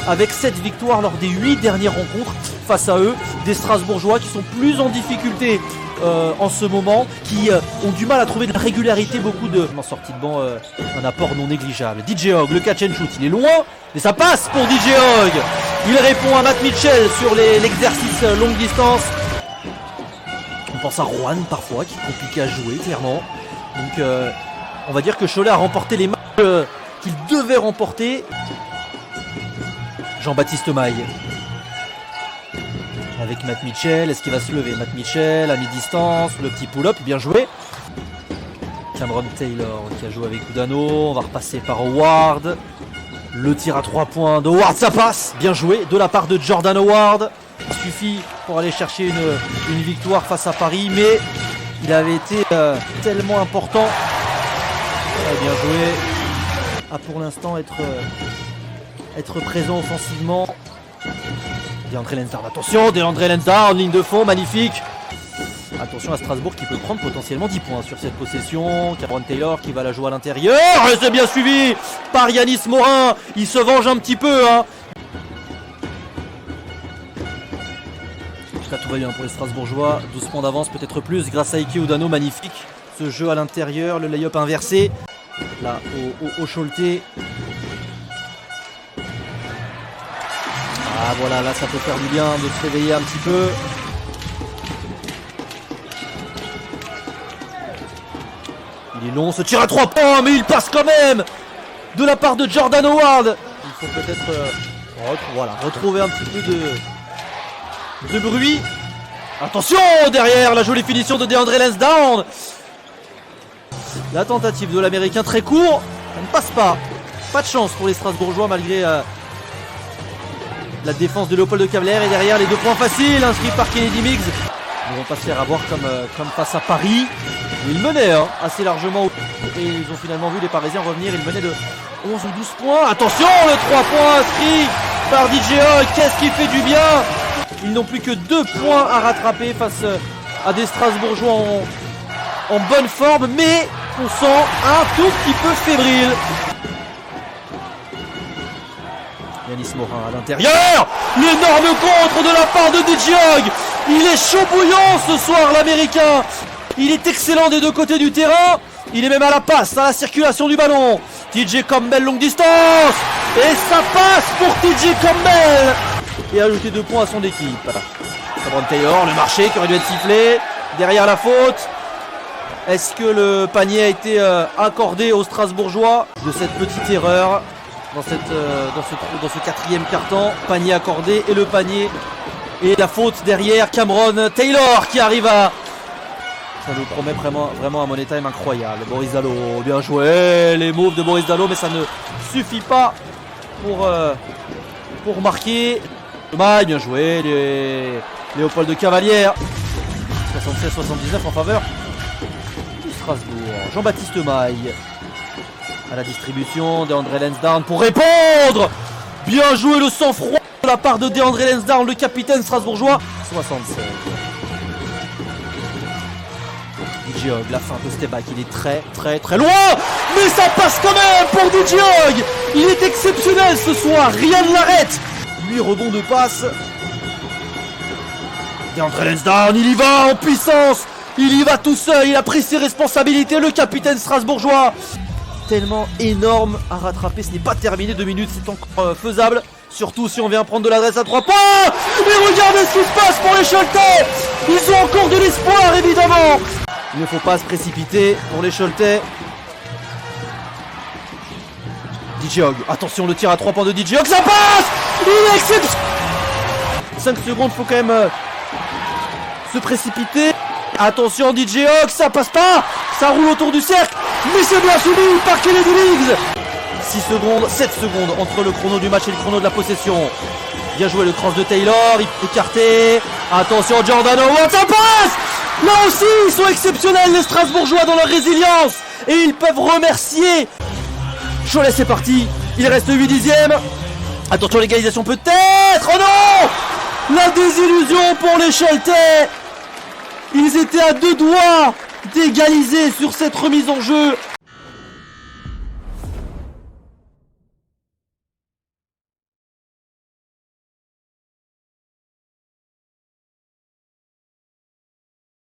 avec 7 victoires lors des 8 dernières rencontres. Face à eux, des Strasbourgeois qui sont plus en difficulté en ce moment, qui ont du mal à trouver de la régularité. Beaucoup de en sortie de banc, un apport non négligeable. DJ Hogg, le catch and shoot, il est loin, mais ça passe pour DJ Hogg. Il répond à Matt Mitchell sur l'exercice longue distance. On pense à Rouen parfois, qui est compliqué à jouer, clairement. Donc on va dire que Cholet a remporté les matchs qu'il devait remporter. Jean-Baptiste Maille avec Matt Mitchell, est-ce qu'il va se lever? Matt Mitchell à mi-distance, le petit pull-up, bien joué. Cameron Taylor qui a joué avec Udano, on va repasser par Howard. Le tir à 3 points de Howard, ça passe, bien joué de la part de Jordan Howard. Il suffit pour aller chercher une victoire face à Paris, mais il avait été tellement important. Bien joué. À pour l'instant être présent offensivement. DeAndre Lansdowne, attention, DeAndre Lansdowne, ligne de fond, magnifique. Attention à Strasbourg qui peut prendre potentiellement 10 points sur cette possession. Cameron Taylor qui va la jouer à l'intérieur. Et c'est bien suivi par Yanis Morin. Il se venge un petit peu. Hein. Là, tout va bien pour les Strasbourgeois. 12 points d'avance, peut-être plus, grâce à Ike Udano, magnifique. Ce jeu à l'intérieur, le lay-up inversé. Là, au Choletais. Ah voilà, là ça peut faire du bien de se réveiller un petit peu. Il est long, ce tir à 3 points, mais il passe quand même de la part de Jordan Howard. Il faut peut-être retrouver un petit peu de bruit. Attention derrière, la jolie finition de DeAndre Lansdowne. La tentative de l'Américain très court, ça ne passe pas. Pas de chance pour les Strasbourgeois malgré la défense de Léopold de Cavalière. Et derrière les 2 points faciles inscrits par Kennedy Miggs. Ils ne vont pas se faire avoir comme face à Paris. Ils menaient assez largement et ils ont finalement vu les Parisiens revenir. Ils menaient de 11 ou 12 points. Attention, le 3 points inscrit par DJ Hogg. Qu'est-ce qui fait du bien? Ils n'ont plus que 2 points à rattraper face à des Strasbourgeois en bonne forme, mais on sent un tout petit peu fébrile. Yanis Morin à l'intérieur. L'énorme contre de la part de DJ Hogg. Il est chaud bouillant ce soir, l'Américain. Il est excellent des deux côtés du terrain. Il est même à la passe, à la circulation du ballon. TJ Campbell longue distance. Et ça passe pour TJ Campbell. Et ajouter 2 points à son équipe. Cameron Taylor, le marché qui aurait dû être sifflé. Derrière la faute. Est-ce que le panier a été accordé aux Strasbourgeois de cette petite erreur dans ce quatrième quart-temps? Panier accordé et le panier et la faute derrière. Cameron Taylor qui arrive à... Ça nous promet vraiment un money time incroyable. Boris Dalot, bien joué, les moves de Boris Dalot, mais ça ne suffit pas pour marquer. Maille, bien joué, Léopold de Cavalière. 76-79 en faveur de Strasbourg. Jean-Baptiste Maille à la distribution, DeAndre Lansdowne pour répondre. Bien joué le sang-froid de la part de DeAndre Lansdowne, le capitaine strasbourgeois. 76. DJ Hogg, la fin de step back, il est très loin. Mais ça passe quand même pour DJ Hogg. Il est exceptionnel ce soir, rien ne l'arrête. Lui, rebond de passe. DeAndre Lansdowne, il y va en puissance. Il y va tout seul, il a pris ses responsabilités, le capitaine strasbourgeois. Tellement énorme à rattraper, ce n'est pas terminé, 2 minutes, c'est encore faisable. Surtout si on vient prendre de l'adresse à 3 points. Mais regardez ce qui se passe pour les Choletais. Ils ont encore de l'espoir, évidemment. Il ne faut pas se précipiter pour les Choletais. DJ Hogg, attention, le tir à 3 points de DJ Hogg, ça passe. Il est exceptionnel. 5 secondes, il faut quand même se précipiter. Attention DJ Hogg, ça passe pas. Ça roule autour du cercle. Mais c'est bien suivi par Kennedy Miggs. 6 secondes, 7 secondes entre le chrono du match et le chrono de la possession. Bien joué le cross de Taylor, écarté. Attention Jordan Howard, ça passe. Là aussi, ils sont exceptionnels les Strasbourgeois dans leur résilience. Et ils peuvent remercier. Cholet, c'est parti. Il reste 8 dixièmes. Attention l'égalisation peut-être. Oh non. La désillusion pour les Choletais. Ils étaient à 2 doigts d'égaliser sur cette remise en jeu.